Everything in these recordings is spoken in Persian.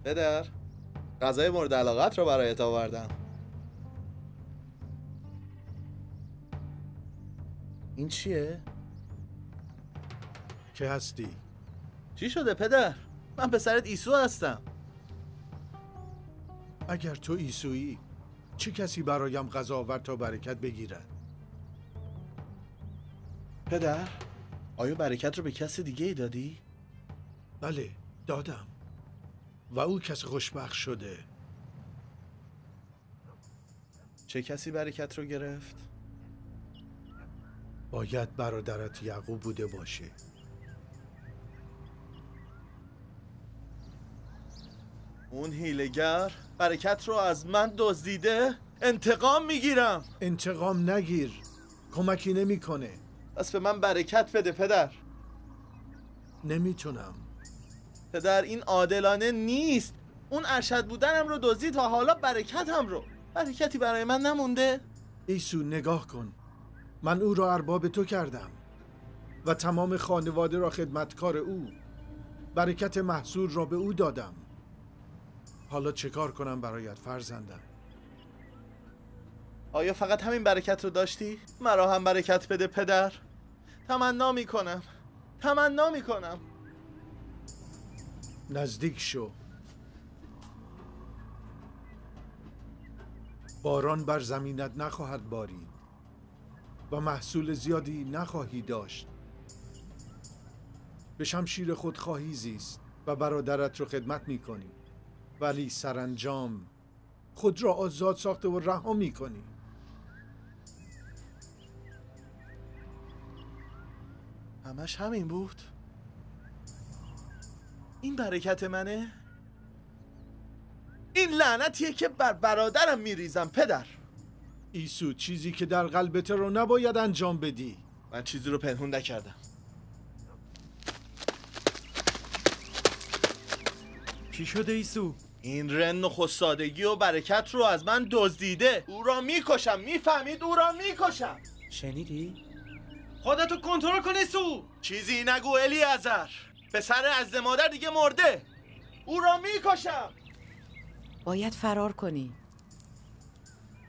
پدر، غذای مورد علاقت رو برایت آوردم. این چیه؟ که هستی؟ چی شده پدر؟ من پسرت عیسو هستم. اگر تو عیسویی، چه کسی برایم غذا آورد تا برکت بگیرد؟ پدر، آیا برکت رو به کسی دیگه ای دادی؟ بله، دادم. و او کسی خوشبخت شده. چه کسی برکت رو گرفت؟ باید برادرت یعقوب بوده باشه. اون هیله‌گر برکت رو از من دزدیده؟ انتقام میگیرم. انتقام نگیر، کمکی نمیکنه. پس به من برکت بده پدر. نمیتونم. پدر، این عادلانه نیست. اون ارشد بودنم رو دزدید تا حالا برکتم رو. برکتی برای من نمونده؟ عیسو نگاه کن، من او را ارباب تو کردم و تمام خانواده را خدمتکار او. برکت محصول را به او دادم. حالا چه کار کنم برایت فرزندم؟ آیا فقط همین برکت رو داشتی؟ مرا هم برکت بده پدر. تمنا میکنم. نزدیک شو. باران بر زمینت نخواهد بارید و محصول زیادی نخواهی داشت. به شمشیر خود خواهی زیست و برادرت رو خدمت میکنی، ولی سرانجام خود را آزاد ساخته و رها میکنی. همش همین بود؟ این برکت منه؟ این لعنتیه که بر برادرم میریزم پدر. عیسو، چیزی که در قلبت رو نباید انجام بدی. من چیزی رو پنهون نکردم. چی شده عیسو؟ این رن و خستادگی و برکت رو از من دزدیده. او را میکشم، میفهمید؟ او را میکشم. شنیدی؟ خودتو کنترل کن عیسو. چیزی نگو الیعزر. پسر عز مادر دیگه مرده. او را میکشم. باید فرار کنی.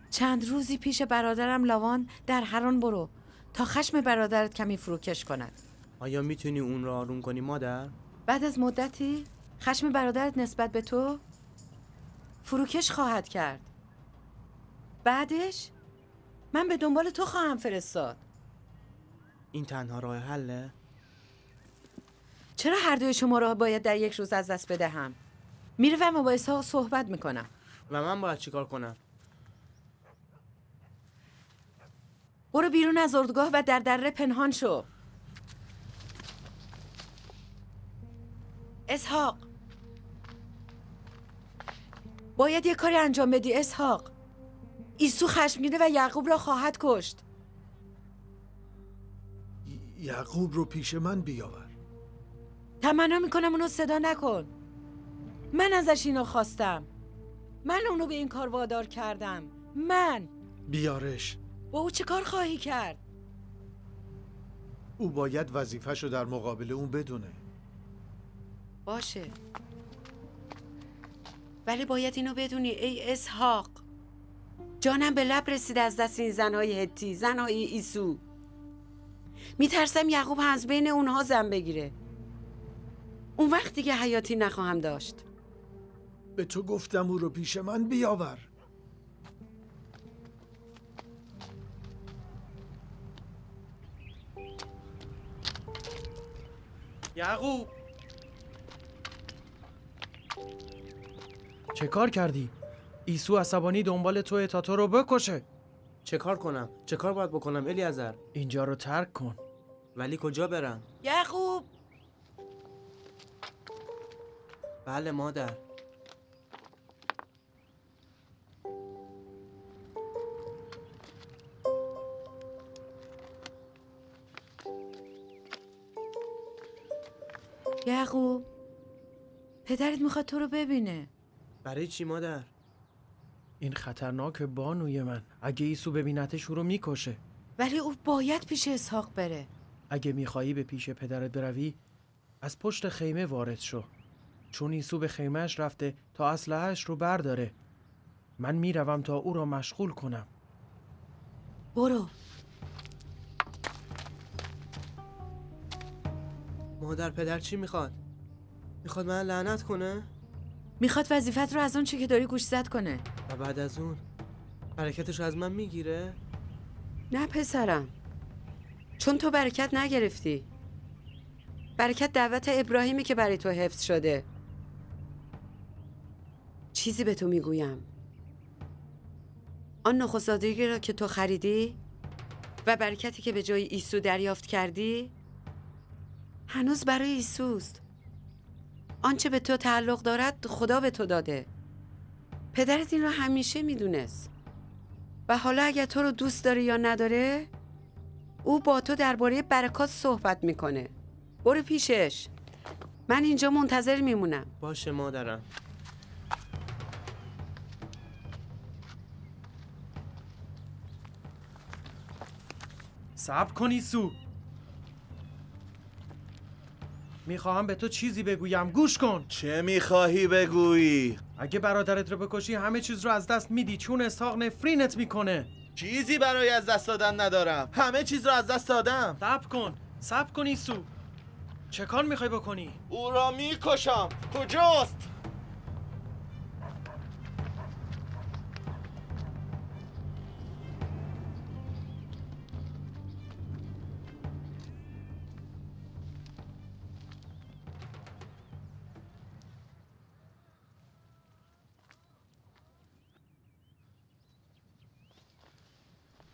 چند روزی پیش برادرم لاوان در حران برو تا خشم برادرت کمی فروکش کند. آیا میتونی اون رو آروم کنی مادر؟ بعد از مدتی خشم برادرت نسبت به تو فروکش خواهد کرد. بعدش من به دنبال تو خواهم فرستاد. این تنها راه حله؟ چرا هر دوی شما را باید در یک روز از دست بدهم؟ میروم و با اسحاق صحبت میکنم. و من باید چیکار کنم؟ برو بیرون از اردوگاه و در دره پنهان شو. اسحاق، باید یه کاری انجام بدی اسحاق. عیسو خشمگینه و یعقوب را خواهد کشت. یعقوب رو پیش من بیاور. تمنا میکنم اونو صدا نکن. من ازش اینو خواستم. من اونو به این کار وادار کردم. من. بیارش. با او چه کار خواهی کرد؟ او باید وظیفه‌شو در مقابل اون بدونه. باشه، ولی باید اینو بدونی ای اسحاق، جانم به لب رسیده از دست این زنهای هتی، زنهای عیسو. میترسم یعقوب از بین اونها زن بگیره. اون وقت دیگه حیاتی نخواهم داشت. به تو گفتم او رو پیش من بیاور. یعقوب، چه کار کردی؟ عیسو عصبانی دنبال توه تا تو رو بکشه. چه کار کنم؟ چه کار باید بکنم الیعزر؟ اینجا رو ترک کن. ولی کجا برم؟ یعقوب! بله مادر. یعقوب، پدرت میخواد تو رو ببینه. برای چی مادر؟ این خطرناک بانوی من. اگه عیسو ببینتش او رو میکشه. ولی او باید پیش اسحاق بره. اگه میخوایی به پیش پدرت بروی از پشت خیمه وارد شو، چون عیسی به خیمهش رفته تا اسلحه‌اش رو برداره. من میروم تا او را مشغول کنم. برو. مادر پدر چی میخواد؟ میخواد من لعنت کنه؟ میخواد وظیفت رو از اون چی که داری گوشزد کنه. و بعد از اون برکتش از من میگیره؟ نه پسرم، چون تو برکت نگرفتی. برکت دعوت ابراهیمی که برای تو حفظ شده. چیزی به تو میگویم، آن نخست‌زادگی را که تو خریدی و برکتی که به جای عیسی دریافت کردی هنوز برای عیسوست. آنچه به تو تعلق دارد خدا به تو داده. پدرت این را همیشه میدونست و حالا اگر تو رو دوست داره یا نداره او با تو درباره برکات صحبت میکنه. برو پیشش، من اینجا منتظر میمونم. باشه مادرم. صبر کن عیسی، میخواهم به تو چیزی بگویم، گوش کن. چه میخواهی بگویی؟ اگه برادرت رو بکشی همه چیز رو از دست میدی، چون اسحاق نفرینت میکنه. چیزی برای از دست دادن ندارم، همه چیز رو از دست دادم. صبر کن عیسی، چه کار میخوای بکنی؟ او را میکشم. کجاست؟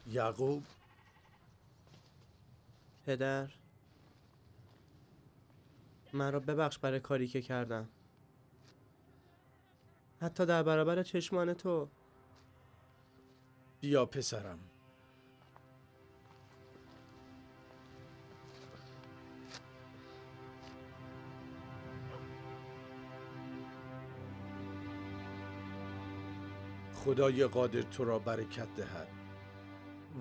یعقوب، پدر من را ببخش برای کاری که کردم، حتی در برابر چشمان تو. بیا پسرم. خدای قادر تو را برکت دهد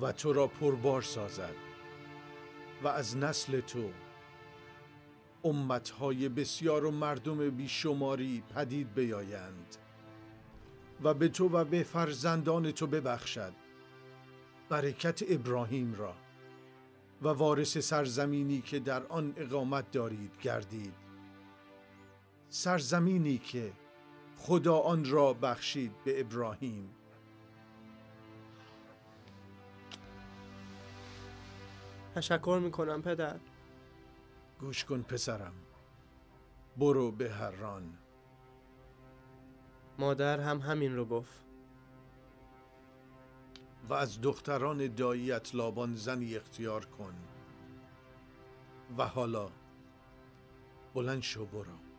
و تو را پربار سازد و از نسل تو امتهای بسیار و مردم بیشماری پدید بیایند و به تو و به فرزندان تو ببخشد برکت ابراهیم را و وارث سرزمینی که در آن اقامت دارید گردید، سرزمینی که خدا آن را بخشید به ابراهیم. تشکر میکنم پدر. گوش کن پسرم، برو به حران. مادر هم همین رو گفت. و از دختران داییت لابان زنی اختیار کن و حالا بلند شو برو.